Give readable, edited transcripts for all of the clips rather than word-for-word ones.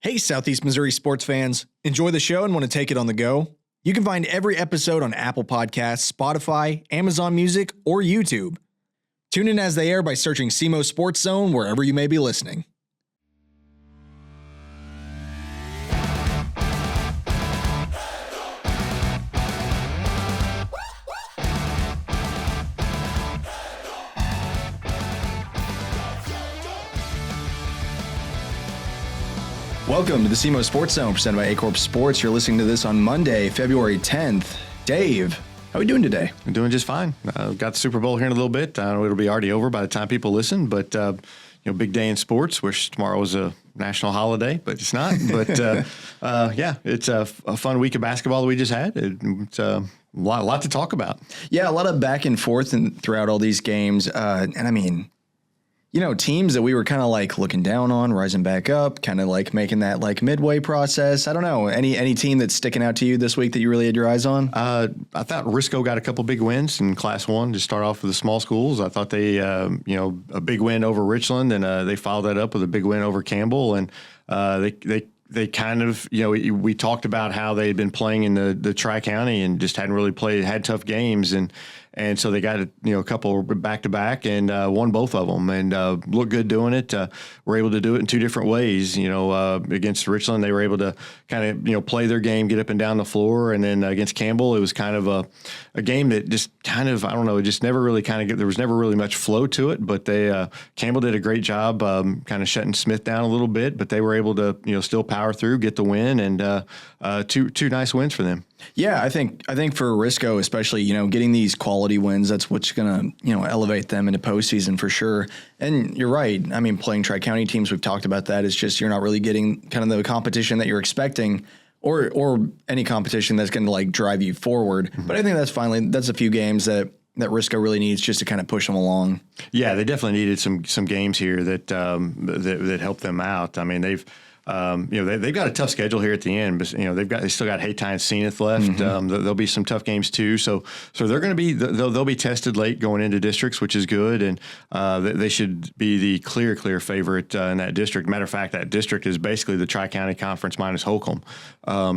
Hey, Southeast Missouri sports fans. Enjoy the show and want to take it on the go? You can find every episode on Apple Podcasts, Spotify, Amazon Music, or YouTube. Tune in as they air by searching SEMO Sports Zone wherever you may be listening. Welcome to the SEMO Sports Zone, presented by A-Corp Sports. You're listening to this on Monday, February 10th. Dave, how are we doing today? I'm doing just fine. Got the Super Bowl here in a little bit. I know it'll be already over by the time people listen, but big day in sports. Wish tomorrow was a national holiday, but it's not. But it's a fun week of basketball that we just had. It's a lot to talk about. Yeah, a lot of back and forth throughout all these games. Teams that we were kind of like looking down on, rising back up, kind of like making that like midway process. I don't know. Any team that's sticking out to you this week that you really had your eyes on? I thought Risco got a couple big wins in Class 1 to start off with the small schools. I thought they, a big win over Richland, and they followed that up with a big win over Campbell. And they kind of, we talked about how they had been playing in the Tri-County and just hadn't really had tough games. And so they got a couple back-to-back and won both of them and looked good doing it. Were able to do it in two different ways. Against Richland, they were able to kind of, play their game, get up and down the floor. And then against Campbell, it was kind of a game that just kind of, I don't know, it just never really there was never really much flow to it. But Campbell did a great job kind of shutting Smith down a little bit. But they were able to, still power through, get the win, and two nice wins for them. Yeah, I think for Risco, especially, getting these quality wins, that's what's going to, elevate them into postseason for sure. And you're right. I mean, playing Tri-County teams, we've talked about that. It's just you're not really getting kind of the competition that you're expecting or any competition that's going to like drive you forward. Mm-hmm. But I think that's a few games that Risco really needs just to kind of push them along. Yeah, they definitely needed some games here that helped them out. I mean, they've got a tough schedule here at the end, but they still got Hayti and Zenith left. Mm-hmm. There'll be some tough games too. So they're going to be they'll be tested late going into districts, which is good, and they should be the clear favorite in that district. Matter of fact, that district is basically the Tri-County Conference minus Holcomb.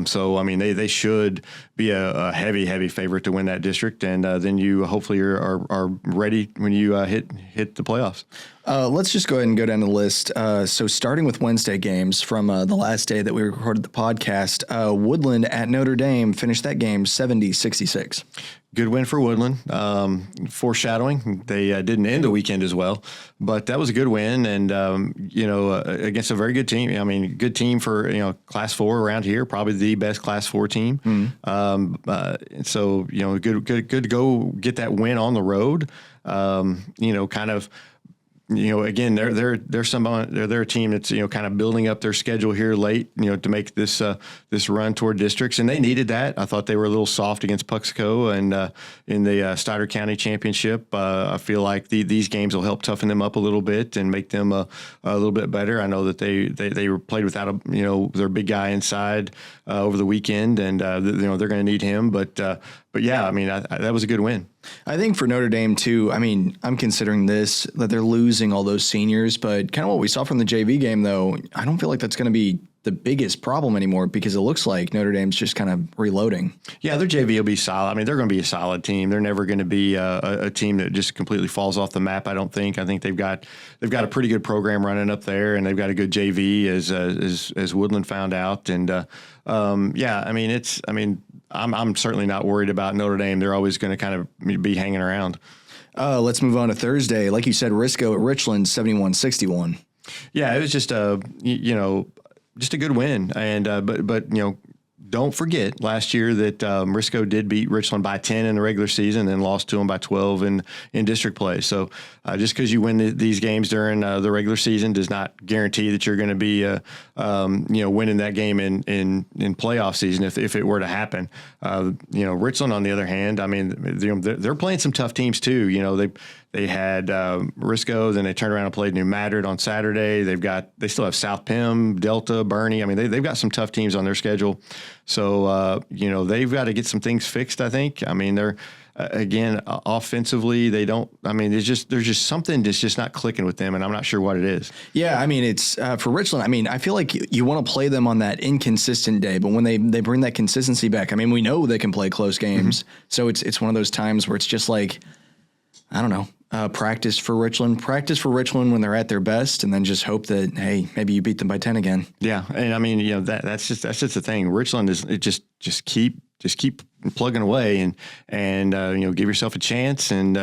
So I mean they should be a heavy favorite to win that district, and then you hopefully are ready when you hit the playoffs. Let's just go ahead and go down the list. So starting with Wednesday games from the last day that we recorded the podcast, Woodland at Notre Dame finished that game 70-66. Good win for Woodland. Foreshadowing, they didn't end the weekend as well, but that was a good win. And, against a very good team. I mean, good team for, Class 4 around here, probably the best Class 4 team. Mm-hmm. So, good to go get that win on the road. Again, they're a team that's kind of building up their schedule here late, to make this run toward districts, and they needed that. I thought they were a little soft against Puxico and in the Stoddard County Championship. I feel like these games will help toughen them up a little bit and make them a little bit better. I know that they were played without their big guy inside over the weekend, and they're going to need him. But yeah, I mean that was a good win. I think for Notre Dame, too, I mean, I'm considering that they're losing all those seniors, but kind of what we saw from the JV game, though, I don't feel like that's going to be the biggest problem anymore because it looks like Notre Dame's just kind of reloading. Yeah, their JV will be solid. I mean, they're going to be a solid team. They're never going to be a team that just completely falls off the map, I don't think. I think they've got a pretty good program running up there, and they've got a good JV as Woodland found out. And, I'm certainly not worried about Notre Dame. They're always going to kind of be hanging around. Let's move on to Thursday. Like you said, Risco at Richland, 71-61. Yeah, it was just a good win. And but don't forget last year that Risco did beat Richland by 10 in the regular season and lost to them by 12 in district play. So just because you win these games during the regular season does not guarantee that you're going to be winning that game in playoff season if it were to happen. Richland, on the other hand, I mean, they're playing some tough teams too. They had Risco, then they turned around and played New Madrid on Saturday. They still have South Pim, Delta, Bernie. I mean, they've got some tough teams on their schedule. So, they've got to get some things fixed, I think. I mean, they're, again, offensively, they don't. I mean, there's just something that's just not clicking with them, and I'm not sure what it is. Yeah, I mean, it's for Richland. I mean, I feel like you want to play them on that inconsistent day, but when they bring that consistency back, I mean, we know they can play close games, so it's one of those times where it's just like, I don't know, practice for Richland when they're at their best, and then just hope that, hey, maybe you beat them by 10 again. Yeah, and I mean, that's just the thing. Richland is just keep plugging away and give yourself a chance and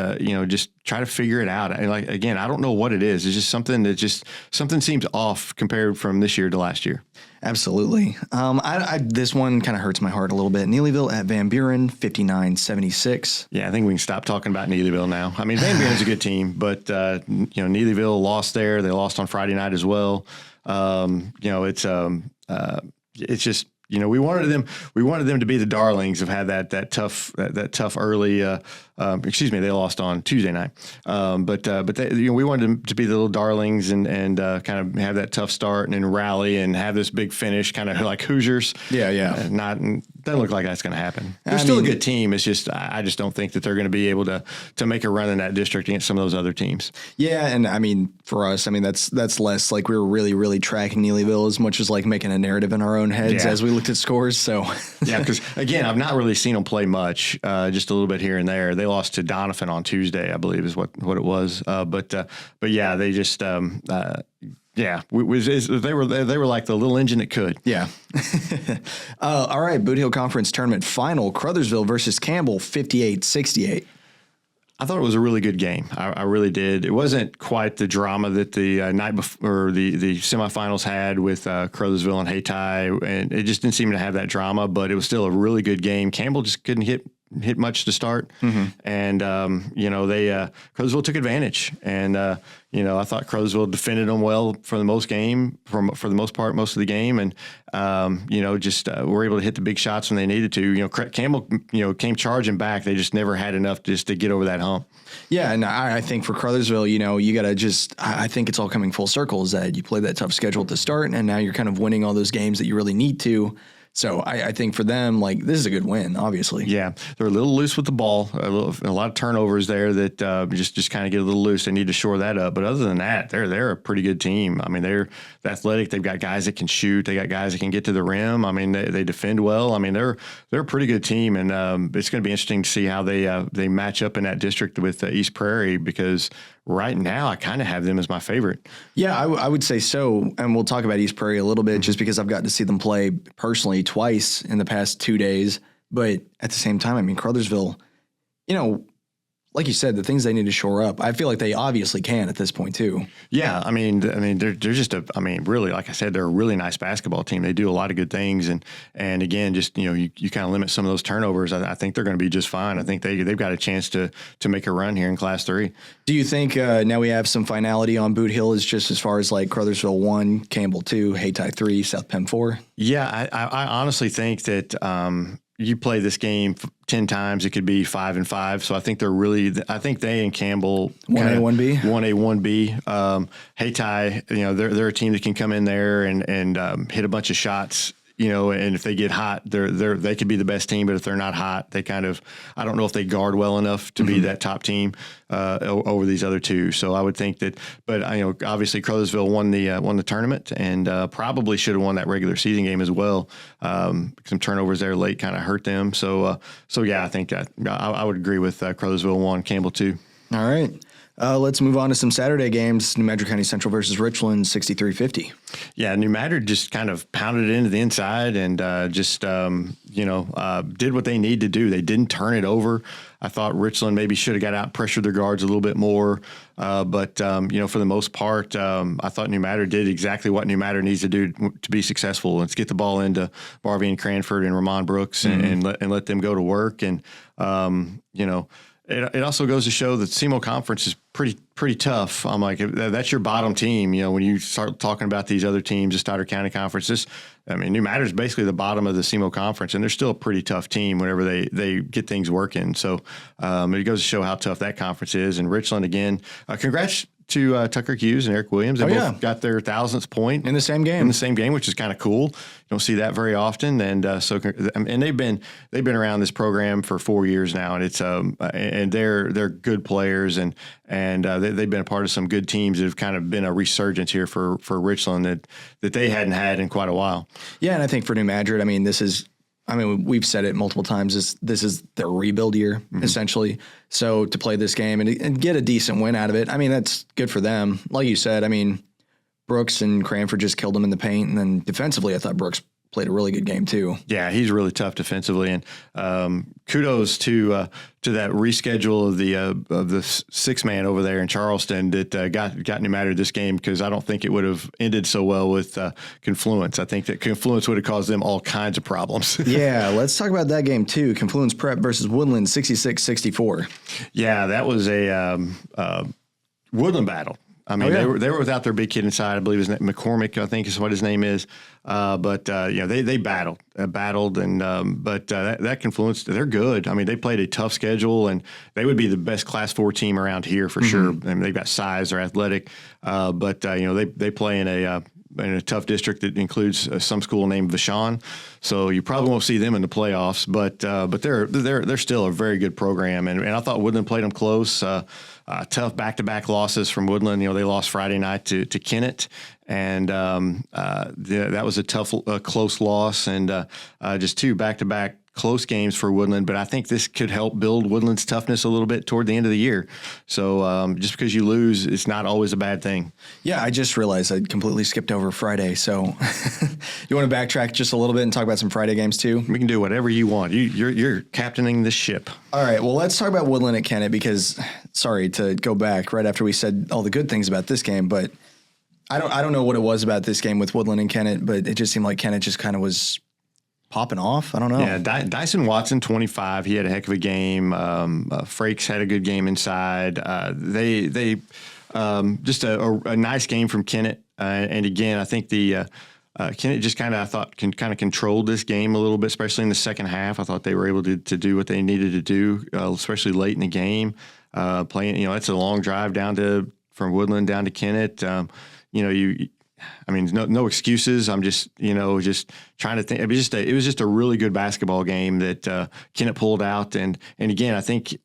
just try to figure it out. And like, again, I don't know what it is. It's just something seems off compared from this year to last year. Absolutely. This one kind of hurts my heart a little bit. Neelyville at Van Buren, 59-76. Yeah, I think we can stop talking about Neelyville now. I mean, Van Buren's a good team, but Neelyville lost there. They lost on Friday night as well. It's just. We wanted them to be the darlings of had that tough early. They lost on Tuesday night. We wanted them to be the little darlings and kind of have that tough start and then rally and have this big finish, kind of like Hoosiers. Yeah. Doesn't look like that's going to happen. They're still a good team. It's just I just don't think that they're going to be able to make a run in that district against some of those other teams. Yeah, and I mean for us, I mean that's less like we were really really tracking Neelyville as much as like making a narrative in our own heads as we looked at scores. So yeah, because again, I've not really seen them play much, just a little bit here and there. They lost to Donovan on Tuesday, I believe, is what it was. But yeah, they just. Yeah, they were like the little engine that could. Yeah. All right, Bootheel Conference Tournament Final, Crothersville versus Campbell, 58-68. I thought it was a really good game. I really did. It wasn't quite the drama that the night before, or the semifinals had with Crothersville and Hayti, and it just didn't seem to have that drama, but it was still a really good game. Campbell just couldn't hit much to start. And, Crothersville took advantage. And, I thought Crothersville defended them well for the most part, most of the game. And, were able to hit the big shots when they needed to. Campbell, came charging back. They just never had enough just to get over that hump. Yeah, and I think for Crothersville, you got to I think it's all coming full circle is that you played that tough schedule at the start, and now you're kind of winning all those games that you really need to. So I think for them, like, this is a good win, obviously. Yeah, they're a little loose with the ball, a lot of turnovers there that just kind of get a little loose. They need to shore that up. But other than that, they're a pretty good team. I mean, they're athletic. They've got guys that can shoot. They got guys that can get to the rim. I mean, they defend well. I mean, they're a pretty good team, and it's going to be interesting to see how they match up in that district with East Prairie, because right now I kind of have them as my favorite. Yeah, I would say so. And we'll talk about East Prairie a little bit just because I've gotten to see them play personally twice in the past 2 days. But at the same time, I mean, Crothersville, like you said, the things they need to shore up, I feel like they obviously can at this point too. Yeah, I mean, they're just really, like I said, they're a really nice basketball team. They do a lot of good things, and again, just you kind of limit some of those turnovers. I think they're going to be just fine. I think they've got a chance to make a run here in Class 3. Do you think now we have some finality on Bootheel is just as far as like Crothersville 1, Campbell 2, Hayti 3, South Pem 4? Yeah, I honestly think that. You play this game 10 times, it could be 5-5. So I think they and Campbell 1A, 1B, 1A, 1B. Hayti, they're a team that can come in there and hit a bunch of shots. And if they get hot, they could be the best team. But if they're not hot, I don't know if they guard well enough to be that top team over these other two. So I would think that. But obviously Crothersville won the tournament and probably should have won that regular season game as well. Some turnovers there late kind of hurt them. So yeah, I think I would agree with Crothersville 1, Campbell 2. All right. Let's move on to some Saturday games. New Madrid County Central versus Richland, 63-50. Yeah, New Madrid just kind of pounded it into the inside and did what they need to do. They didn't turn it over. I thought Richland maybe should have got out, pressured their guards a little bit more. But for the most part, I thought New Madrid did exactly what New Madrid needs to do to be successful. Let's get the ball into Barvey and Cranford and Ramon Brooks and let them go to work. And, it also goes to show that SEMO Conference is pretty tough. I'm like, that's your bottom team. You know, when you start talking about these other teams, the Stoddard County Conference, New Madrid is basically the bottom of the SEMO Conference, and they're still a pretty tough team whenever they get things working. So it goes to show how tough that conference is. And Richland, again, congrats to Tucker Hughes and Eric Williams. They both got their 1,000th point in the same game. Which is kind of cool. You don't see that very often. And they've been around this program for 4 years now, and it's and they're good players, and they've been a part of some good teams that have kind of been a resurgence here for Richland that they hadn't had in quite a while. Yeah, and I think for New Madrid, we've said it multiple times. This is their rebuild year, essentially. So to play this game and get a decent win out of it, that's good for them. Like you said, Brooks and Cranford just killed them in the paint. And then defensively, I thought Brooks played a really good game too. Yeah, he's really tough defensively. And kudos to that reschedule of the six-man over there in Charleston that got New Madrid this game, because I don't think it would have ended so well with Confluence. I think that Confluence would have caused them all kinds of problems. Yeah, let's talk about that game too. Confluence Prep versus Woodland, 66-64. Yeah, that was a Woodland battle. They were without their big kid inside. I believe his name McCormick, I think is what his name is. They battled, and that Confluence, they're good. They played a tough schedule, and they would be the best Class 4 team around here for sure. They've got size, they're athletic, they play in a tough district that includes some school named Vashon. So you probably won't see them in the playoffs, but they're still a very good program. And I thought Woodland played them close. Tough back-to-back losses from Woodland. They lost Friday night to Kennett, and that was a tough, close loss, and just two back-to-back close games for Woodland. But I think this could help build Woodland's toughness a little bit toward the end of the year. So just because you lose, it's not always a bad thing. Yeah, I just realized I completely skipped over Friday. So you want to backtrack just a little bit and talk about some Friday games too? We can do whatever you want. You're captaining the ship. All right. Well, let's talk about Woodland at Kennett, because sorry to go back right after we said all the good things about this game, but I don't know what it was about this game with Woodland and Kennett, but it just seemed like Kennett just kind of was popping off. I don't know. Yeah, Dyson Watson, 25. He had a heck of a game. Frakes had a good game inside. They just a nice game from Kennett. And again, I think the Kennett just kind of controlled this game a little bit, especially in the second half. I thought they were able to do what they needed to do, especially late in the game. Playing, it's a long drive from Woodland down to Kennett. No excuses. I'm just trying to think. It was just a really good basketball game that Kennett pulled out. And again, I think,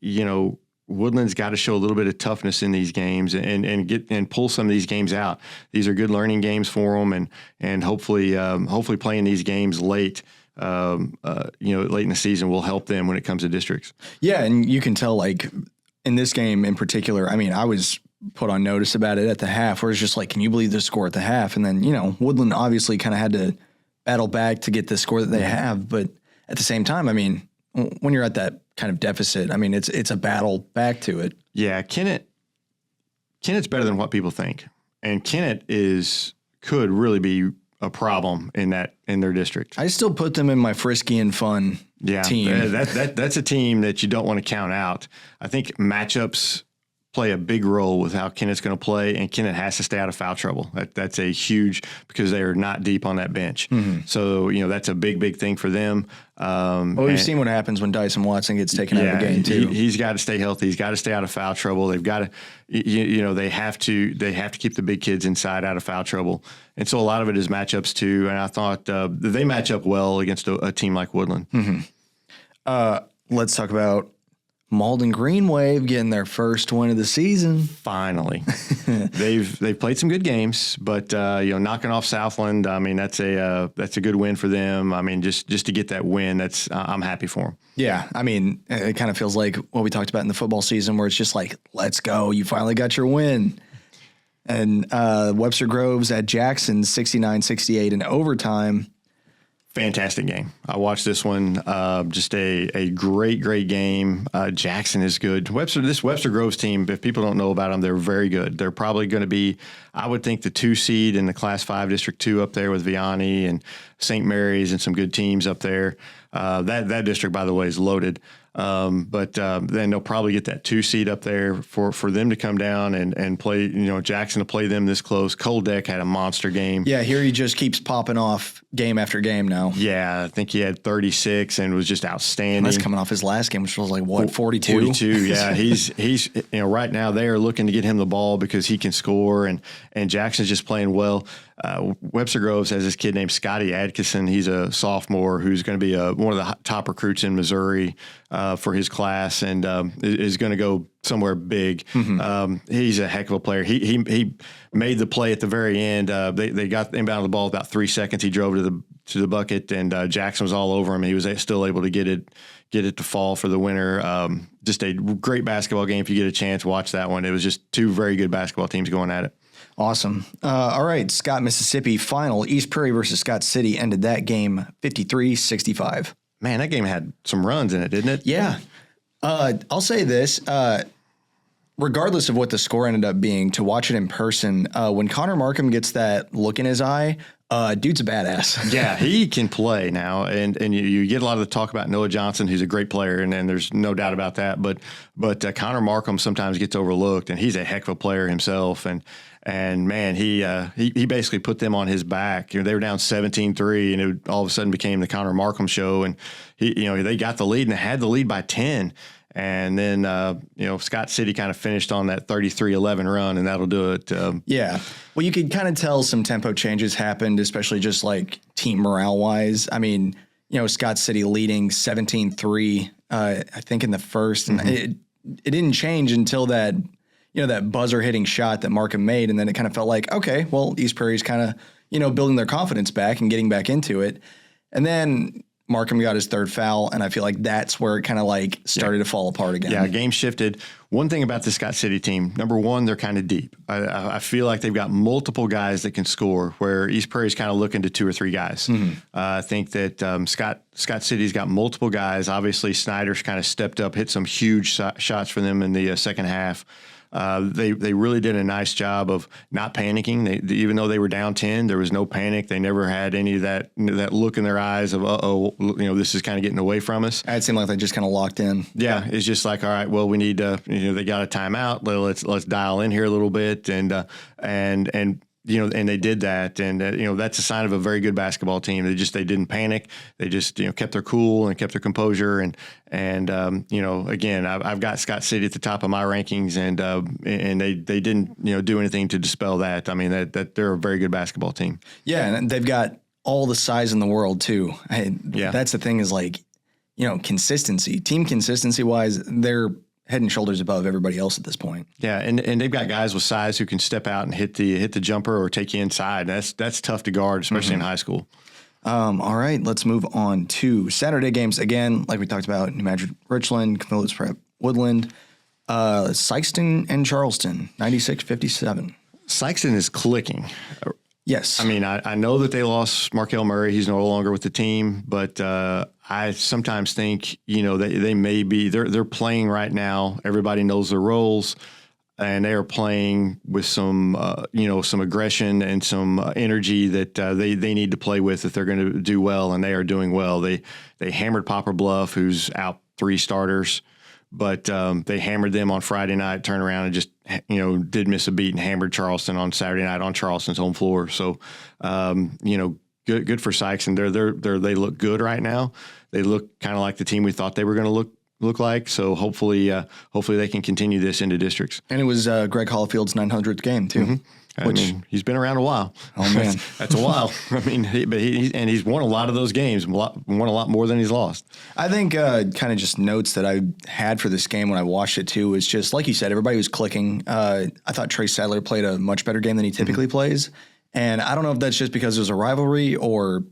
Woodland's got to show a little bit of toughness in these games and pull some of these games out. These are good learning games for them, and hopefully playing these games late, late in the season will help them when it comes to districts. Yeah, and you can tell, like in this game in particular, I was put on notice about it at the half, where it's just like, can you believe the score at the half? And then, Woodland obviously kind of had to battle back to get the score that they have. But at the same time, when you're at that kind of deficit, it's a battle back to it. Yeah, Kennett's better than what people think. And Kennett could really be a problem in their district. I still put them in my frisky and fun team. That's a team that you don't want to count out. I think matchups play a big role with how Kennett's going to play, and Kennett has to stay out of foul trouble. That's a huge, because they are not deep on that bench. Mm-hmm. So, that's a big thing for them. We've seen what happens when Dyson Watson gets taken out of the game too. He's got to stay healthy. He's got to stay out of foul trouble. They've got to, they have to keep the big kids inside out of foul trouble. And so a lot of it is matchups too. And I thought they match up well against a team like Woodland. Mm-hmm. Let's talk about Malden Green Wave getting their first win of the season. Finally. They've played some good games, but knocking off Southland, that's a good win for them. Just to get that win, I'm happy for them. Yeah, it kind of feels like what we talked about in the football season, where it's just like, let's go, you finally got your win. And Webster Groves at Jackson, 69-68 in overtime. Fantastic game. I watched this one. Just a great game. Jackson is good. This Webster Groves team, if people don't know about them, they're very good. They're probably going to be, I would think the 2 seed in the Class 5 District 2 up there with Vianney and St. Mary's and some good teams up there. That district, by the way, is loaded. But then they'll probably get that 2 seed up there for them to come down and play, Jackson to play them this close. Coldec had a monster game. Yeah, here he just keeps popping off game after game now. Yeah, I think he had 36 and was just outstanding. That's coming off his last game, which was like, what, 42? 42, yeah. He's right now they are looking to get him the ball because he can score, and Jackson's just playing well. Webster Groves has this kid named Scotty Adkison. He's a sophomore who's going to be one of the top recruits in Missouri for his class, and is going to go somewhere big. He's a heck of a player. He made the play at the very end. They got inbound the ball about 3 seconds. He drove to the bucket, and Jackson was all over him. He was still able to get it to fall for the winner. Just a great basketball game. If you get a chance, watch that one. It was just 2 very good basketball teams going at it. Awesome. All right, Scott, Mississippi final. East Prairie versus Scott City ended that game 53-65. Man, that game had some runs in it, didn't it? Yeah. I'll say this. Regardless of what the score ended up being, to watch it in person, when Connor Markham gets that look in his eye, dude's a badass. Yeah, he can play now, and you get a lot of the talk about Noah Johnson, who's a great player, and there's no doubt about that. But Connor Markham sometimes gets overlooked, and he's a heck of a player himself. And man, he basically put them on his back. They were down 17-3, and it all of a sudden became the Connor Markham show. And they got the lead, and they had the lead by 10. And then, Scott City kind of finished on that 33-11 run, and that'll do it. Yeah. Well, you could kind of tell some tempo changes happened, especially just like team morale-wise. I mean, Scott City leading 17-3, I think in the first, and it didn't change until that, that buzzer-hitting shot that Markham made, and then it kind of felt like, okay, well, East Prairie's kind of, building their confidence back and getting back into it. And then Markham got his 3rd foul, and I feel like that's where it kind of started to fall apart again. Yeah, game shifted. One thing about the Scott City team, number one, they're kind of deep. I feel like they've got multiple guys that can score, where East Prairie's kind of looking to 2 or 3 guys. I think that Scott City's got multiple guys. Obviously, Snyder's kind of stepped up, hit some huge shots for them in the second half. They really did a nice job of not panicking. Even though they were down 10, there was no panic. They never had any of that look in their eyes of, this is kind of getting away from us. It seemed like they just kind of locked in. Yeah, it's just like, all right, well, we need to, they got a timeout. Let's dial in here a little bit, and they did that, and that's a sign of a very good basketball team. They didn't panic. They just kept their cool and kept their composure, and again, I've got Scott City at the top of my rankings, and they didn't do anything to dispel that. I mean that they're a very good basketball team. Yeah, and they've got all the size in the world too. That's the thing is consistency, team consistency wise, they're head and shoulders above everybody else at this point. Yeah, and they've got guys with size who can step out and hit the jumper or take you inside. That's tough to guard, especially in high school. All right, let's move on to Saturday games again. Like we talked about, New Madrid, Richland, Camillus Prep, Woodland, Sikeston and Charleston, 96-57. Sikeston is clicking. Yes. I mean, I know that they lost Markel Murray. He's no longer with the team, but I sometimes think, they may be, they're playing right now. Everybody knows their roles, and they are playing with some, some aggression and some energy that they need to play with if they're going to do well, and they are doing well. They hammered Poplar Bluff, who's out 3 starters. But they hammered them on Friday night, turned around and just, did miss a beat and hammered Charleston on Saturday night on Charleston's home floor. So, good for Sykes. And they look good right now. They look kind of like the team we thought they were going to look like. So hopefully they can continue this into districts. And it was Greg Hollifield's 900th game too. I mean, he's been around a while. Oh man, that's a while. I mean, he's won a lot of those games, won a lot more than he's lost. I think kind of just notes that I had for this game when I watched it too is just like you said, everybody was clicking. I thought Trey Sadler played a much better game than he typically plays, and I don't know if that's just because it was a rivalry or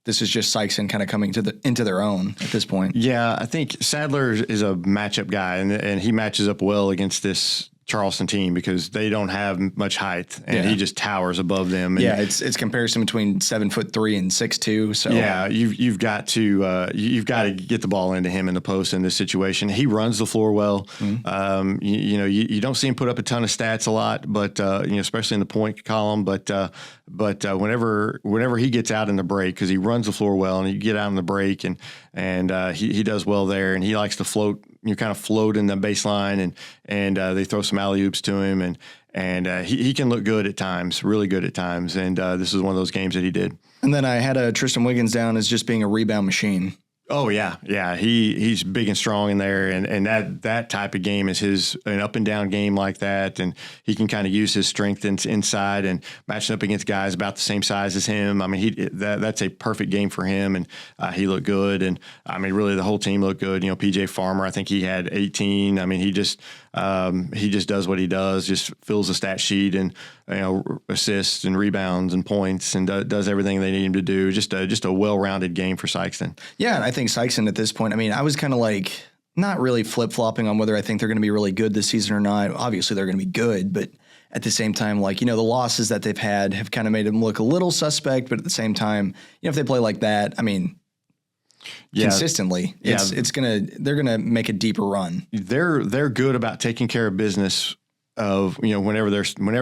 this is just Sikeston kind of coming into their own at this point. Yeah, I think Sadler is a matchup guy, and he matches up well against this Charleston team because they don't have much height, and he just towers above them. And it's comparison between 7'3" and 6'2". So you've got to get the ball into him in the post in this situation. He runs the floor well. Mm-hmm. You don't see him put up a ton of stats a lot, but especially in the point column. But whenever he gets out in the break, because he runs the floor well, and you get out in the break, and he does well there, and he likes to float. You kind of float in the baseline, and they throw some alley-oops to him, and he can look good at times, really good at times. And this is one of those games that he did. And then I had Tristan Wiggins down as just being a rebound machine. Oh yeah. He's big and strong in there, and that type of game is an up and down game like that, and he can kind of use his strength inside and matching up against guys about the same size as him. I mean, that's a perfect game for him, and he looked good, and I mean, really the whole team looked good. PJ Farmer, I think he had 18. I mean, he just does what he does, just fills the stat sheet and assists and rebounds and points, and does everything they need him to do. Just a well-rounded game for Sikeston. Yeah, and I think Sikeston at this point, I mean, I was kind of like not really flip-flopping on whether I think they're going to be really good this season or not. Obviously, they're going to be good, but at the same time, like, the losses that they've had have kind of made them look a little suspect, but at the same time, if they play like that, I mean, consistently, they're gonna make a deeper run. They're good about taking care of business of whenever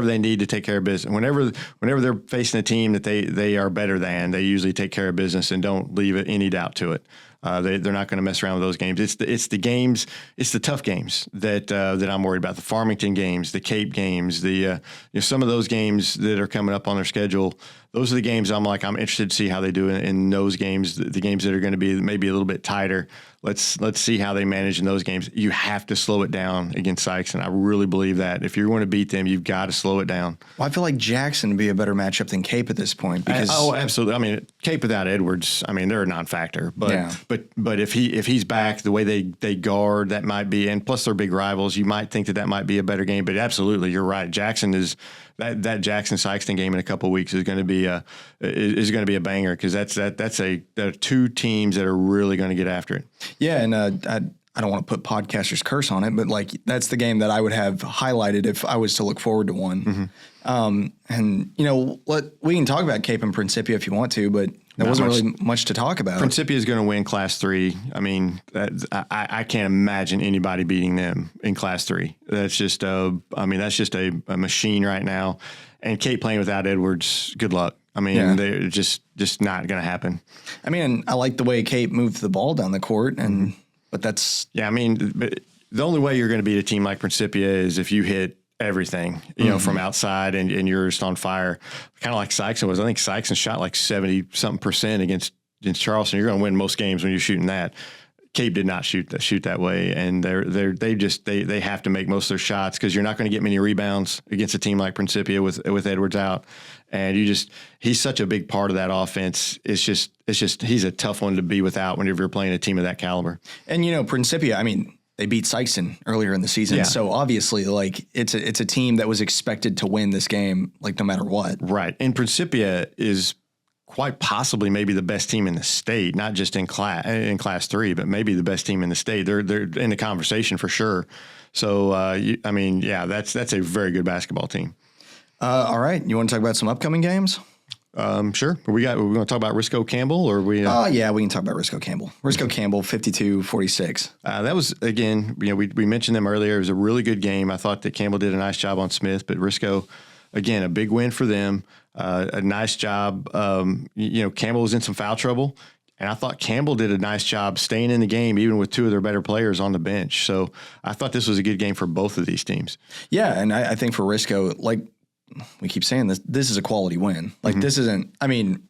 they need to take care of business. Whenever they're facing a team that they are better than, they usually take care of business and don't leave any doubt to it. They're not going to mess around with those games. It's the games, it's the tough games that I'm worried about. The Farmington games, the Cape games, some of those games that are coming up on their schedule. Those are the games I'm interested to see how they do in those games. The games that are going to be maybe a little bit tighter. Let's see how they manage in those games. You have to slow it down against Sikeston. I really believe that if you're going to beat them, you've got to slow it down. Well, I feel like Jackson would be a better matchup than Cape at this point. Because absolutely. I mean, Cape without Edwards, I mean, they're a non-factor. But if he's back, the way they guard, that might be, and plus they're big rivals, you might think that might be a better game. But absolutely, you're right. Jackson is that Jackson Sikeston game in a couple of weeks is going to be a banger, because that's two teams that are really going to get after it. Yeah, and I don't want to put podcaster's curse on it, but that's the game that I would have highlighted if I was to look forward to one. Mm-hmm. And we can talk about Cape and Principia if you want to, but there wasn't really much to talk about. Principia is going to win Class 3. I mean, I can't imagine anybody beating them in Class 3. That's just a machine right now. And Cape playing without Edwards, good luck. I mean, they're just not going to happen. I mean, I like the way Cape moved the ball down the court, but that's... Yeah, I mean, the only way you're going to beat a team like Principia is if you hit everything, from outside and you're just on fire, kind of like Sikeston was. I think Sikeston shot like 70-something% against Charleston. You're going to win most games when you're shooting that. Cape did not shoot that way, and they have to make most of their shots, because you're not going to get many rebounds against a team like Principia with Edwards out, and he's such a big part of that offense. It's just he's a tough one to be without whenever you're playing a team of that caliber. And Principia, I mean, they beat Sikeston earlier in the season, so obviously, it's a team that was expected to win this game, no matter what. Right, and Principia is quite possibly maybe the best team in the state, not just in Class 3, but maybe the best team in the state. They're in the conversation for sure. So that's a very good basketball team. All right, you want to talk about some upcoming games? Sure. We going to talk about Risco Campbell, or we? Yeah, we can talk about Risco Campbell. Risco Campbell, 52-46. That was, again, we mentioned them earlier. It was a really good game. I thought that Campbell did a nice job on Smith, but Risco, again, a big win for them. A nice job. Campbell was in some foul trouble, and I thought Campbell did a nice job staying in the game, even with two of their better players on the bench. So I thought this was a good game for both of these teams. Yeah, and I think for Risco, we keep saying this is a quality win. This isn't, I mean,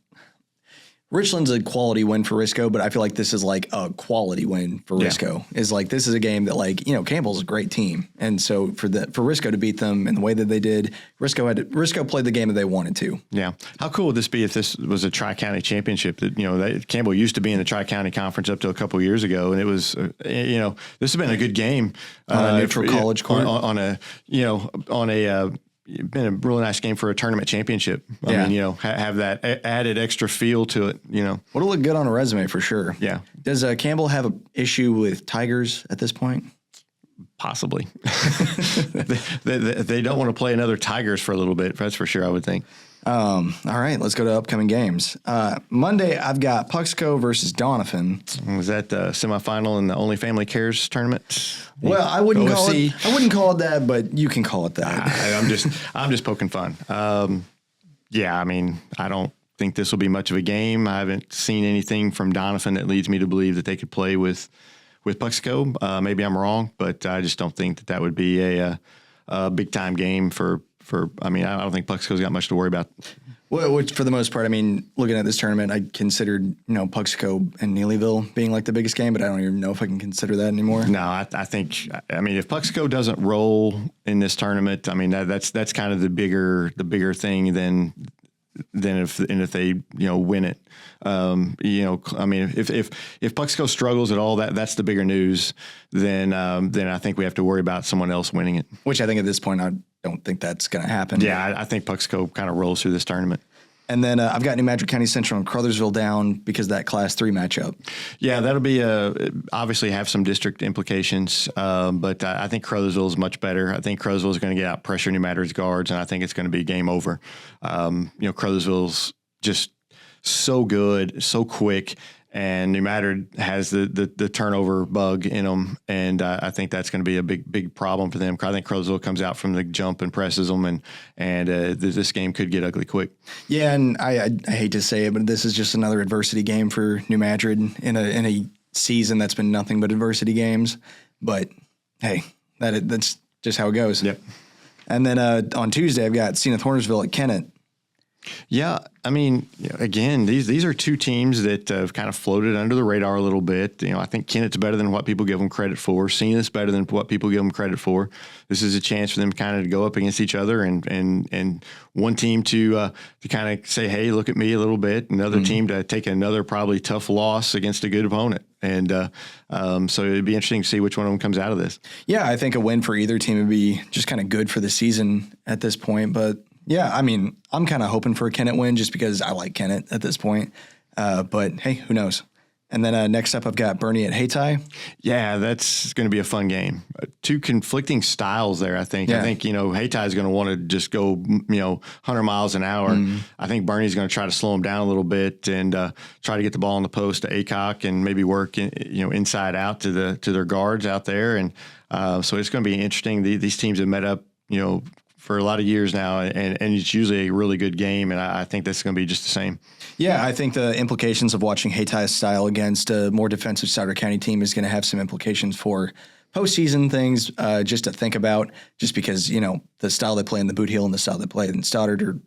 Richland's a quality win for Risco, but I feel like this is a quality win for Risco. This is a game that Campbell's a great team, and so for Risco to beat them in the way that they did, Risco played the game that they wanted to. Yeah, how cool would this be if this was a Tri-County championship? That Campbell used to be in the Tri-County conference up to a couple of years ago, and it was this has been a good game on a neutral college court It's been a really nice game for a tournament championship. I mean, have that added extra feel to it, What'll look good on a resume for sure. Yeah. Does Campbell have an issue with Tigers at this point? Possibly. They don't want to play another Tigers for a little bit. That's for sure, I would think. All right, let's go to upcoming games. Monday, I've got Puxco versus Doniphan. Was that the semifinal in the Only Family Cares tournament? Well, I wouldn't call it that, but you can call it that. I'm just poking fun. Yeah, I mean, I don't think this will be much of a game. I haven't seen anything from Doniphan that leads me to believe that they could play with Puxco. Maybe I'm wrong, but I just don't think that would be a big time game for. I mean, I don't think Puxco's got much to worry about. Well, which for the most part, I mean, looking at this tournament, I considered Puxco and Neelyville being like the biggest game, but I don't even know if I can consider that anymore. No, I think if Puxco doesn't roll in this tournament, I mean that's kind of the bigger thing than if they win it. I mean if Puxco struggles at all, that's the bigger news. Then I think we have to worry about someone else winning it. Which I think at this point I don't think that's going to happen. Yeah, I think Puxco kind of rolls through this tournament. And then I've got New Madrid County Central and Crothersville down because of that Class 3 matchup. Yeah, that'll be obviously have some district implications, but I think Crothersville is much better. I think Crothersville is going to get out pressure New Madrid's guards, and I think it's going to be game over. Crothersville's just so good, so quick, and New Madrid has the turnover bug in them, and I think that's going to be a big problem for them. I think Crothersville comes out from the jump and presses them, and this game could get ugly quick. Yeah, and I hate to say it, but this is just another adversity game for New Madrid in a season that's been nothing but adversity games. But hey, that's just how it goes. Yep. And then on Tuesday, I've got Zenith Hornersville at Kennett. Yeah, I mean, again, these are two teams that have kind of floated under the radar a little bit. I think Kennett's better than what people give them credit for. Zenith's better than what people give them credit for. This is a chance for them kind of to go up against each other and one team to kind of say, hey, look at me a little bit. Another team to take another probably tough loss against a good opponent. And so it'd be interesting to see which one of them comes out of this. Yeah, I think a win for either team would be just kind of good for the season at this point. But yeah, I mean, I'm kind of hoping for a Kennett win just because I like Kennett at this point. But hey, who knows? And then next up, I've got Bernie at Hayti. Yeah, that's going to be a fun game. Two conflicting styles there, I think. Yeah. I think, Hayti is going to want to just go, 100 miles an hour. I think Bernie's going to try to slow him down a little bit and try to get the ball on the post to Acock and maybe work, inside out to their guards out there. And so it's going to be interesting. These teams have met up, for a lot of years now, and it's usually a really good game, and I think that's going to be just the same. Yeah, I think the implications of watching Hayti's style against a more defensive Stoddard County team is going to have some implications for postseason things just to think about, just because, the style they play in the Bootheel and the style they play in Stoddard are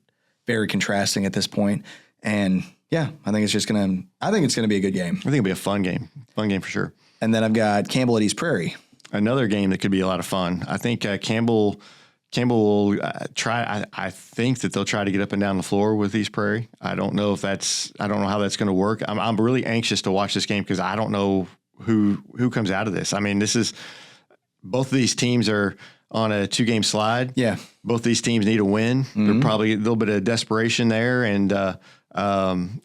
very contrasting at this point. And yeah, I think it's going to be a good game. I think it'll be a fun game for sure. And then I've got Campbell at East Prairie. Another game that could be a lot of fun. I think Campbell will try. I think that they'll try to get up and down the floor with East Prairie. I don't know how that's going to work. I'm really anxious to watch this game because I don't know who comes out of this. I mean, both of these teams are on a 2-game slide. Yeah. Both these teams need a win. There's probably a little bit of desperation there. And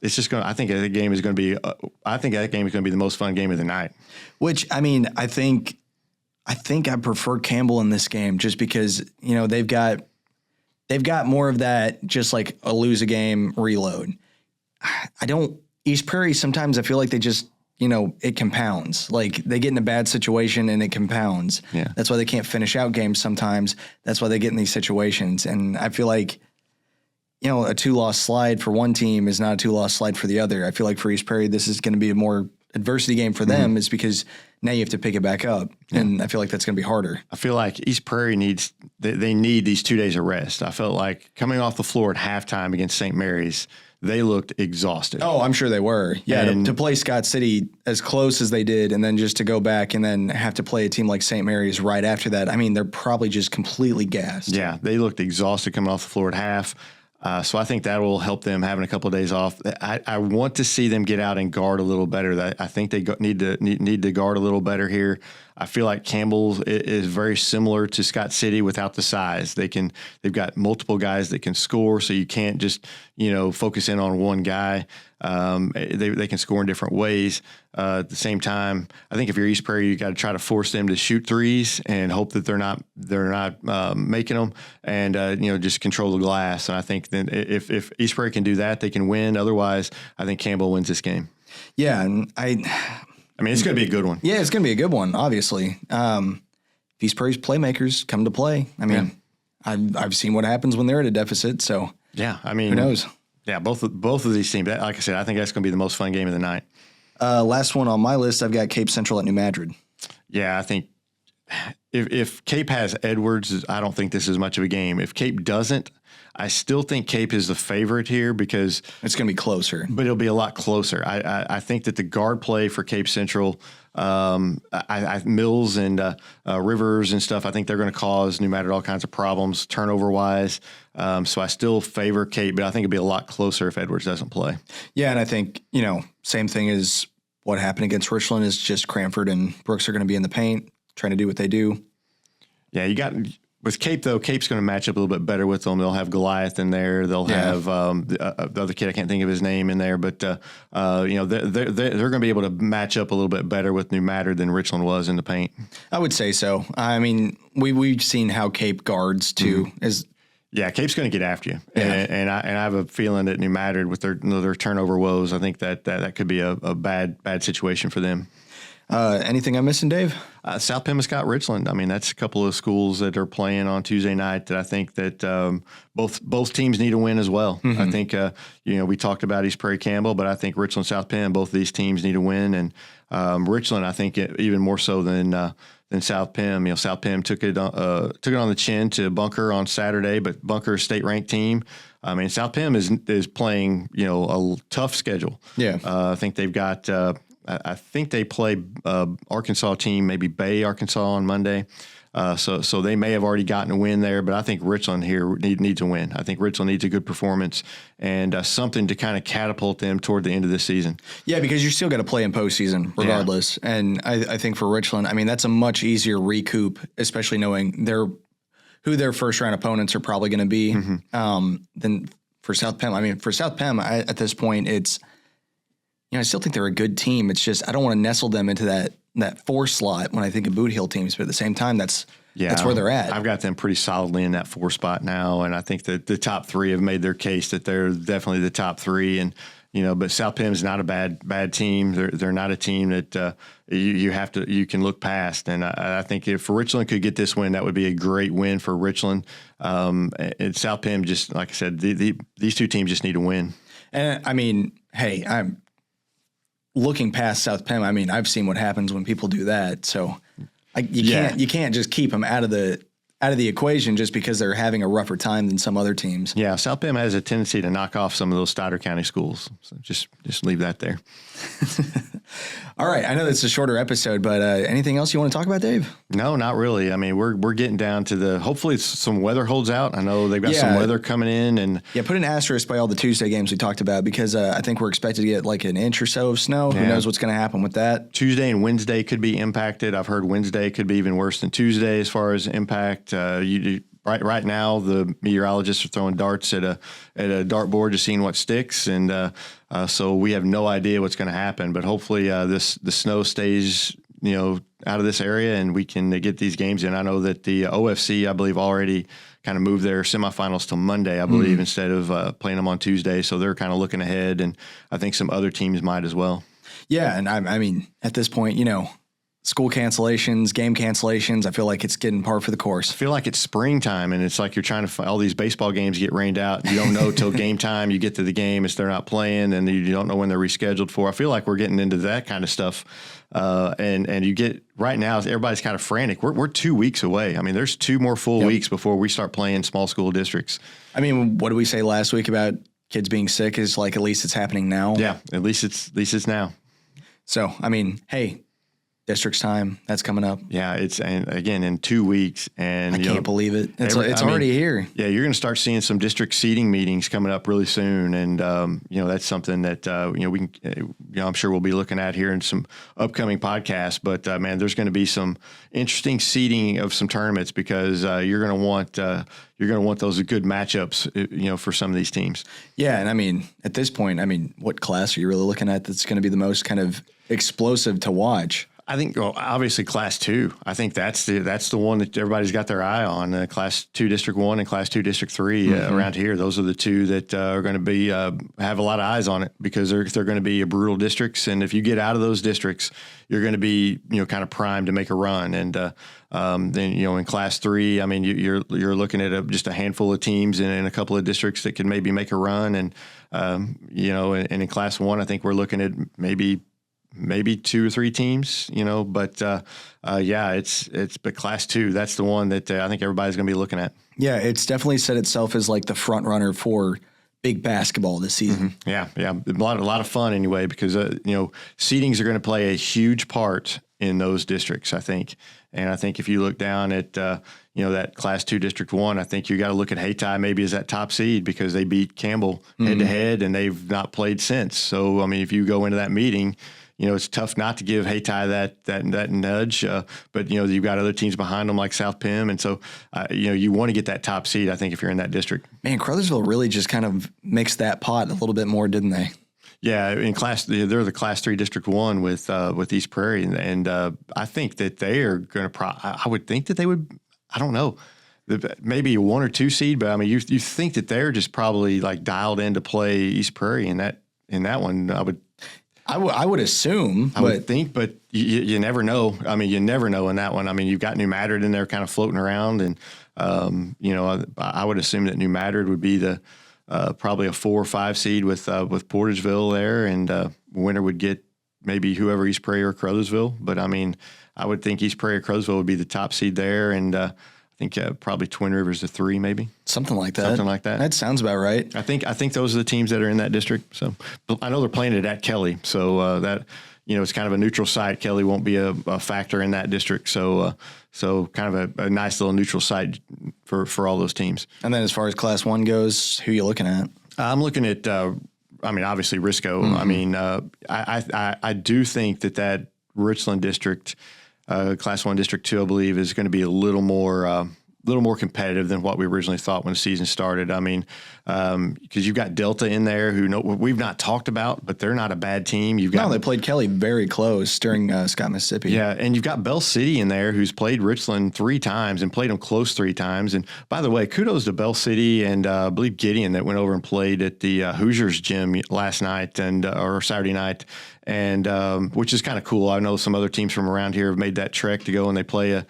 it's just I think that game is going to be the most fun game of the night. Which, I mean, I think I prefer Campbell in this game just because, they've got more of that, just like a lose a game reload. East Prairie, sometimes I feel like they just, it compounds. Like they get in a bad situation and it compounds. Yeah. That's why they can't finish out games sometimes. That's why they get in these situations. And I feel like, a 2-loss slide for one team is not a 2-loss slide for the other. I feel like for East Prairie, this is going to be a more adversity game for them is because now you have to pick it back up. Yeah. And I feel like that's going to be harder. I feel like East Prairie they need these 2 days of rest. I felt like coming off the floor at halftime against St. Mary's, they looked exhausted. Oh, I'm sure they were. Yeah, to play Scott City as close as they did and then just to go back and then have to play a team like St. Mary's right after that, I mean, they're probably just completely gassed. Yeah, they looked exhausted coming off the floor at half. So I think that will help them having a couple of days off. I want to see them get out and guard a little better. I think they need to guard a little better here. I feel like Campbell is very similar to Scott City without the size. They've got multiple guys that can score, so you can't just focus in on one guy. They can score in different ways. At the same time, I think if you're East Prairie, you got to try to force them to shoot threes and hope that they're not making them, and just control the glass. And I think that if East Prairie can do that, they can win. Otherwise, I think Campbell wins this game. Yeah, and I mean, it's going to be a good one. Yeah, it's going to be a good one, obviously. East Prairie's playmakers come to play. I mean, I've seen what happens when they're at a deficit, so yeah, I mean, who knows? Yeah, both of these teams, like I said, I think that's going to be the most fun game of the night. Last one on my list, I've got Cape Central at New Madrid. Yeah, I think if Cape has Edwards, I don't think this is much of a game. If Cape doesn't, I still think Cape is the favorite here because it's going to be closer. But it'll be a lot closer. I think that the guard play for Cape Central, Mills and Rivers and stuff, I think they're going to cause New Madrid all kinds of problems turnover-wise. So I still favor Cape, but I think it'll be a lot closer if Edwards doesn't play. Yeah, and I think, same thing as what happened against Richland is just Cranford and Brooks are going to be in the paint, trying to do what they do. Yeah, with Cape, though, Cape's going to match up a little bit better with them. They'll have Goliath in there. They'll have the other kid, I can't think of his name, in there. But, they're going to be able to match up a little bit better with New Madrid than Richland was in the paint. I would say so. I mean, we've seen how Cape guards, too. Yeah, Cape's going to get after you. Yeah. And I have a feeling that New Madrid, with their turnover woes, I think that could be a bad situation for them. Anything I'm missing, Dave? South Pembina Scott Richland. I mean, that's a couple of schools that are playing on Tuesday night that I think that both teams need to win as well. Mm-hmm. I think we talked about East Prairie Campbell, but I think Richland South Penn, both of these teams need to win, and Richland I think even more so than South Penn. South Penn took it on the chin to Bunker on Saturday, but Bunker, state ranked team. I mean, South Penn is playing a tough schedule. Yeah, I think they've got. I think they play Arkansas team, maybe Bay, Arkansas on Monday. So they may have already gotten a win there, but I think Richland here needs a win. I think Richland needs a good performance and something to kind of catapult them toward the end of this season. Yeah, because you're still going to play in postseason regardless. Yeah. And I think for Richland, I mean, that's a much easier recoup, especially knowing who their first round opponents are probably going to be than for South Penn. I mean, for South Penn, at this point, it's – I still think they're a good team. It's just I don't want to nestle them into that 4 slot when I think of Bootheel teams. But at the same time, that's where they're at. I've got them pretty solidly in that 4 spot now, and I think that the top 3 have made their case that they're definitely the top 3. And but South Penn is not a bad team. They're not a team that you can look past. And I think if Richland could get this win, that would be a great win for Richland. And South Penn, just like I said, these 2 teams just need to win. And I mean, hey, I'm looking past South Penn. I mean, I've seen what happens when people do that. So you can't just keep them out of the equation just because they're having a rougher time than some other teams. Yeah, South Penn has a tendency to knock off some of those Stoddard County schools. So just leave that there. All right, I know it's a shorter episode, but anything else you want to talk about, Dave? No, not really. I mean, we're getting down to hopefully some weather holds out. I know they've got some weather coming in, and put an asterisk by all the Tuesday games we talked about because I think we're expected to get like an inch or so of snow. Yeah. Who knows what's going to happen with that? Tuesday and Wednesday could be impacted. I've heard Wednesday could be even worse than Tuesday as far as impact. Right now, the meteorologists are throwing darts at a dartboard, just seeing what sticks, and so we have no idea what's going to happen. But hopefully, the snow stays out of this area, and we can get these games in. I know that the OFC, I believe, already kind of moved their semifinals to Monday, I believe, instead of playing them on Tuesday. So they're kind of looking ahead, and I think some other teams might as well. Yeah, and I mean, at this point, school cancellations, game cancellations, I feel like it's getting par for the course. I feel like it's springtime, and it's like you're trying to all these baseball games get rained out. You don't know till game time. You get to the game, they're not playing, and you don't know when they're rescheduled for. I feel like we're getting into that kind of stuff. And you get right now, everybody's kind of frantic. We're 2 weeks away. I mean, there's 2 more full weeks before we start playing small school districts. I mean, what did we say last week about kids being sick? Is like at least it's happening now. Yeah, at least it's now. So I mean, hey. District's time. That's coming up. Yeah, and again in 2 weeks, and I can't believe it. It's already here. Yeah, you're going to start seeing some district seating meetings coming up really soon, and that's something that we can. I'm sure we'll be looking at here in some upcoming podcasts. But man, there's going to be some interesting seating of some tournaments because you're going to want those good matchups, for some of these teams. Yeah, and I mean at this point, what class are you really looking at that's going to be the most kind of explosive to watch? I think, obviously, Class 2. I think that's the one that everybody's got their eye on. Class 2 District 1 and Class 2 District 3 around here. Those are the two that are going to be have a lot of eyes on it because they're going to be brutal districts. And if you get out of those districts, you're going to be kind of primed to make a run. And then in Class 3, you're looking at just a handful of teams in a couple of districts that can maybe make a run. And and in Class 1, I think we're looking at maybe 2 or 3 teams, but but Class 2, that's the one that I think everybody's going to be looking at. Yeah, it's definitely set itself as like the front runner for big basketball this season. Mm-hmm. Yeah. A lot of fun anyway, because, seedings are going to play a huge part in those districts, I think. And I think if you look down at, that Class 2 District 1, I think you got to look at Hayti maybe as that top seed because they beat Campbell head to head and they've not played since. So, if you go into that meeting, it's tough not to give Hayti that nudge, but you've got other teams behind them like South Pim, and so you want to get that top seed. I think if you're in that district, man, Crothersville really just kind of mixed that pot a little bit more, didn't they? Yeah, they're the Class 3 District 1 with East Prairie, and I think that they are going to. I would think that they would. I don't know. Maybe a 1 or 2 seed, but you think that they're just probably like dialed in to play East Prairie in that one. I would assume. I would think, but you never know. You never know in that one. You've got New Madrid in there kind of floating around, and I would assume that New Madrid would be the probably a 4 or 5 seed with Portageville there, and winner would get maybe whoever East Prairie or Crothersville. But I would think East Prairie or Crothersville would be the top seed there, and I think probably Twin Rivers a 3, maybe something like that. That sounds about right. I think those are the teams that are in that district. So I know they're playing it at Kelly, so that it's kind of a neutral site. Kelly won't be a factor in that district, so kind of a nice little neutral site for all those teams. And then as far as Class 1 goes, who are you looking at? I'm looking at obviously Risco. I do think that Richland district. Class 1 District 2, I believe, is going to be a little more competitive than what we originally thought when the season started. Because you've got Delta in there, who we've not talked about, but they're not a bad team. They played Kelly very close during Scott, Mississippi. Yeah, and you've got Bell City in there, who's played Richland 3 times and played them close 3 times. And by the way, kudos to Bell City and I believe Gideon that went over and played at the Hoosiers gym last night or Saturday night. And which is kind of cool. I know some other teams from around here have made that trek to go and they play a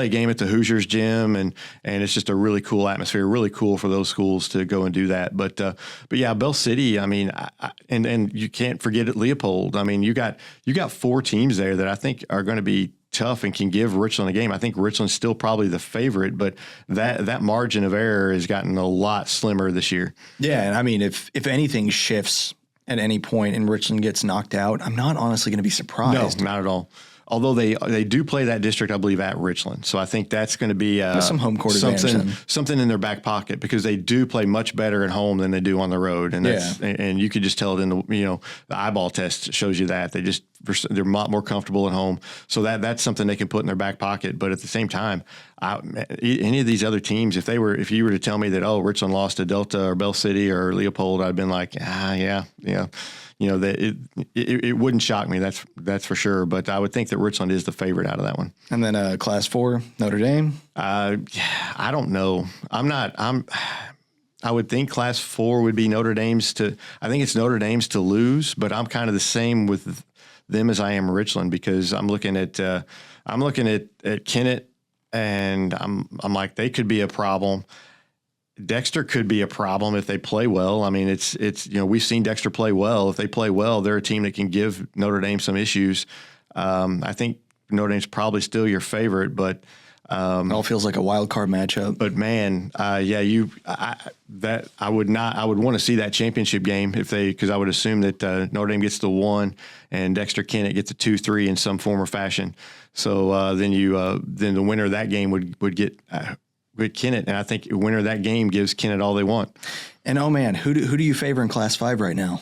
game at the Hoosiers gym, and it's just a really cool atmosphere. Really cool for those schools to go and do that. But yeah, Bell City. And you can't forget at Leopold. You got 4 teams there that I think are going to be tough and can give Richland a game. I think Richland's still probably the favorite, but that margin of error has gotten a lot slimmer this year. Yeah, and if anything shifts at any point and Richland gets knocked out, I'm not honestly going to be surprised. No, not at all. Although they do play that district, I believe, at Richland. So I think that's going to be some home court something in their back pocket because they do play much better at home than they do on the road. And and you could just tell it in the eyeball test shows you that they're a lot more comfortable at home. So that's something they can put in their back pocket. But at the same time, any of these other teams, if you were to tell me that Richland lost to Delta or Bell City or Leopold, I'd been like, yeah. That it wouldn't shock me. That's for sure. But I would think that Richland is the favorite out of that one. And then Class 4, Notre Dame. I don't know. I would think Class 4 would be Notre Dame's to. I think it's Notre Dame's to lose. But I'm kind of the same with them as I am Richland because I'm looking at Kennett and I'm like they could be a problem. Dexter could be a problem if they play well. It's we've seen Dexter play well. If they play well, they're a team that can give Notre Dame some issues. I think Notre Dame's probably still your favorite, but It all feels like a wild card matchup. But man, I would want to see that championship game because I would assume that Notre Dame gets the 1 and Dexter Kennett gets a 2-3 in some form or fashion. So then the winner of that game would get Kennett, and I think the winner of that game gives Kennett all they want. And oh man, who do you favor in Class 5 right now?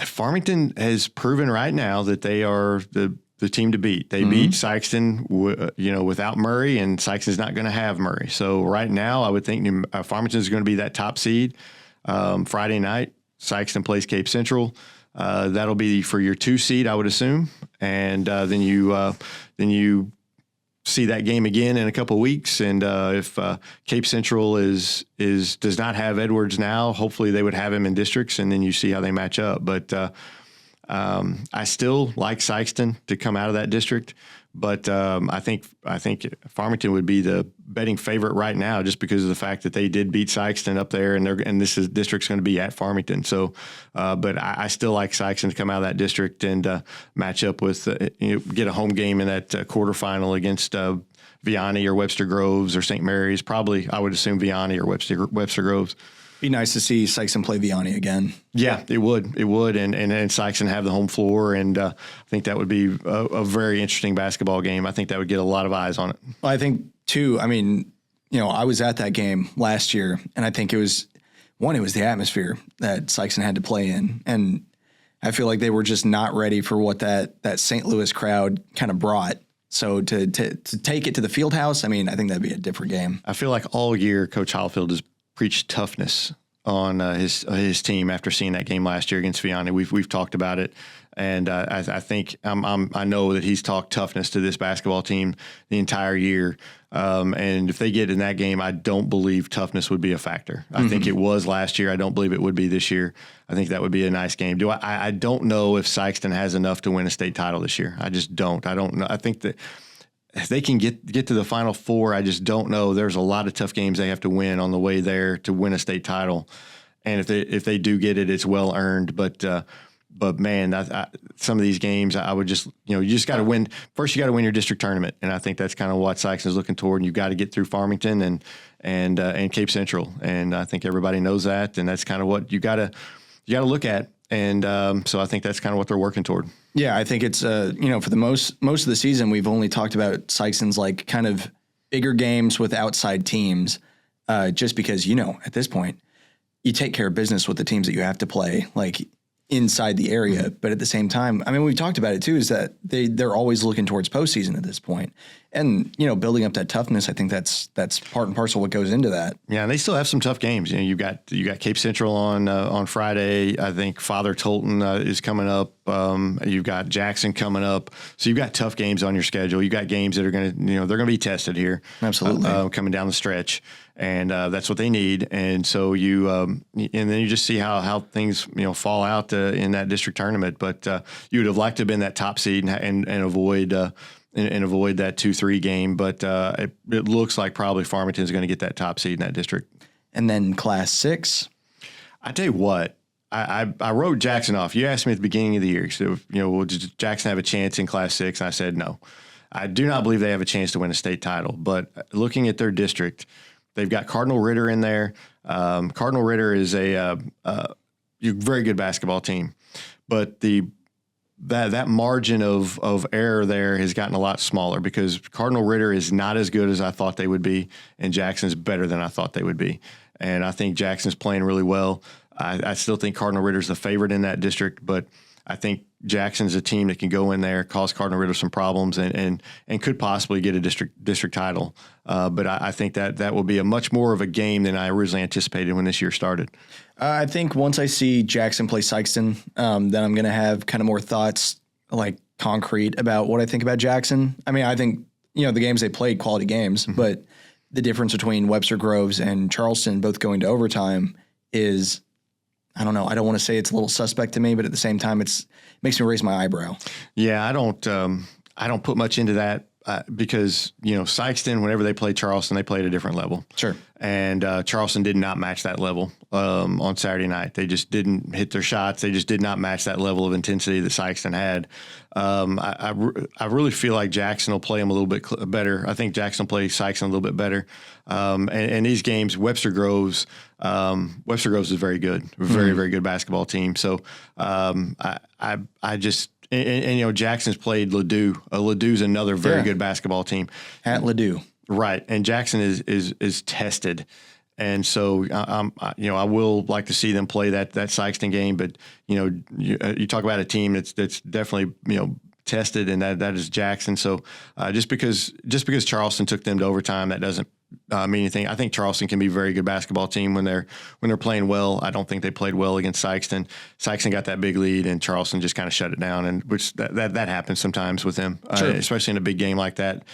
Farmington has proven right now that they are the team to beat. They beat Sikeston, without Murray, and Sikeston's not going to have Murray. So right now, I would think Farmington is going to be that top seed. Friday night, Sikeston plays Cape Central. That'll be for your 2 seed, I would assume, and then you see that game again in a couple of weeks. And if Cape Central does not have Edwards now, hopefully they would have him in districts, and then you see how they match up. But I still like Sikeston to come out of that district, but I think Farmington would be the betting favorite right now, just because of the fact that they did beat Sikeston up there, and this district's going to be at Farmington. So, but I still like Sikeston to come out of that district and match up with get a home game in that quarterfinal against Vianney or Webster Groves or St. Mary's. Probably, I would assume Vianney or Webster Groves. Be nice to see Sikeston play Vianney again. Yeah, it would, and Sikeston have the home floor, and I think that would be a very interesting basketball game. I think that would get a lot of eyes on it. Well, I think too. I mean, I was at that game last year, and I think it was the atmosphere that Sikeston had to play in, and I feel like they were just not ready for what that St. Louis crowd kind of brought. So to take it to the field house, I mean, I think that'd be a different game. I feel like all year Coach Heilfield has preached toughness on his team after seeing that game last year against Vianney. We've talked about it, and I think I know that he's talked toughness to this basketball team the entire year. And if they get in that game, I don't believe toughness would be a factor. I think it was last year. I don't believe it would be this year. I think that would be a nice game. I don't know if Sikeston has enough to win a state title this year. I just don't. I don't know. I think that if they can get to the Final Four, I just don't know. There's a lot of tough games they have to win on the way there to win a state title, and if they do get it, it's well earned. But man, some of these games, I would just you just got to win. First, you got to win your district tournament, and I think that's kind of what Sikeston is looking toward. And you got to get through Farmington and Cape Central, and I think everybody knows that, and that's kind of what you got to look at. And so I think that's kind of what they're working toward. Yeah, I think it's for the most of the season we've only talked about Sikeston's like kind of bigger games with outside teams, just because at this point you take care of business with the teams that you have to play like inside the area. But at the same time, I mean, we've talked about it too, is that they're always looking towards postseason at this point. And, building up that toughness, I think that's part and parcel what goes into that. Yeah, and they still have some tough games. You got Cape Central on Friday. I think Father Tolton is coming up. You've got Jackson coming up. So you've got tough games on your schedule. You got games that are going to, they're going to be tested here. Absolutely. Coming down the stretch. And that's what they need. And so and then you just see how things, fall out in that district tournament. But you would have liked to have been that top seed and avoid avoid that 2-3 game. But it looks like probably Farmington's going to get that top seed in that district. And then Class 6. I tell you what, I wrote Jackson off. You asked me at the beginning of the year, so, will Jackson have a chance in Class 6? And I said no. I do not believe they have a chance to win a state title. But looking at their district, they've got Cardinal Ritter in there. Cardinal Ritter is a very good basketball team, but that margin of error there has gotten a lot smaller because Cardinal Ritter is not as good as I thought they would be, and Jackson's better than I thought they would be. And I think Jackson's playing really well. I still think Cardinal Ritter's the favorite in that district, but I think Jackson's a team that can go in there, cause Cardinal Ritter some problems, and could possibly get a district title. But I think that will be a much more of a game than I originally anticipated when this year started. I think once I see Jackson play Sikeston, then I'm going to have kind of more thoughts, like concrete, about what I think about Jackson. I mean, I think, the games they played, quality games, but the difference between Webster Groves and Charleston both going to overtime is, I don't know. I don't want to say it's a little suspect to me, but at the same time, it makes me raise my eyebrow. Yeah, I don't put much into that. because, Sikeston, whenever they played Charleston, they played at a different level. Sure. And Charleston did not match that level on Saturday night. They just didn't hit their shots. They just did not match that level of intensity that Sikeston had. I really feel like Jackson will play them a little bit better. I think Jackson will play Sikeston a little bit better. And these games, Webster Groves is very good, very, very good basketball team. So I just. And Jackson's played Ladue. Ladue's another very good basketball team. At Ladue. Right. And Jackson is tested. And so, I will like to see them play that Sikeston game. But, you talk about a team that's definitely, tested, and that is Jackson. So just because Charleston took them to overtime, that doesn't mean anything. I think Charleston can be a very good basketball team when they're playing well. I don't think they played well against Sikeston. Sikeston got that big lead, and Charleston just kind of shut it down, and which that happens sometimes with them, sure. Especially in a big game like that.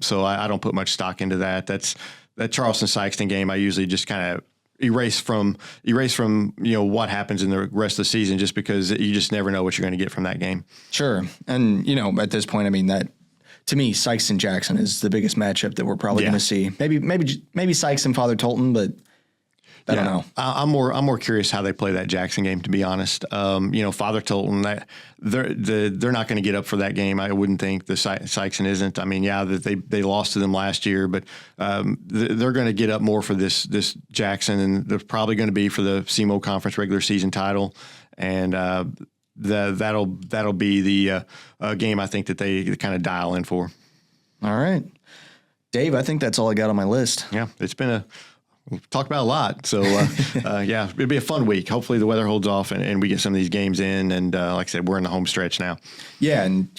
So I don't put much stock into that. That Charleston Sikeston game, I usually just kind of erase from what happens in the rest of the season, just because you just never know what you're going to get from that game. Sure. And at this point, I mean, that to me, Sykes and Jackson is the biggest matchup that we're probably going to see. Maybe Sykes and Father Tolton, but I don't know. I'm more curious how they play that Jackson game, to be honest. Father Tolton, they're not going to get up for that game. I wouldn't think the Sykeston isn't. I mean, that they lost to them last year, but they're going to get up more for this Jackson, and they're probably going to be for the SEMO Conference regular season title, and that'll be the game I think that they kind of dial in for. All right, Dave, I think that's all I got on my list. Yeah, we've talked about a lot. So, it'll be a fun week. Hopefully the weather holds off and we get some of these games in. And like I said, we're in the home stretch now. Yeah. And,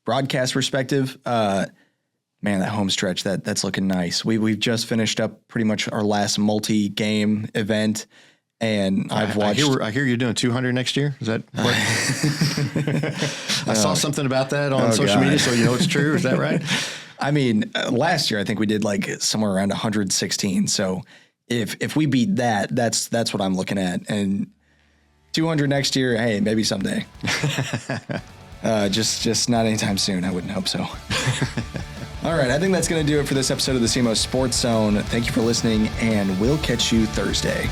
broadcast perspective, man, that home stretch, that's looking nice. We've just finished up pretty much our last multi-game event. And I've watched. I hear you're doing 200 next year. Is that what? I saw something about that on social media, so it's true. Is that right? I mean, last year I think we did like somewhere around 116. So if we beat that, that's what I'm looking at. And 200 next year, hey, maybe someday. Just not anytime soon. I wouldn't hope so. All right, I think that's going to do it for this episode of the SEMO Sports Zone. Thank you for listening, and we'll catch you Thursday.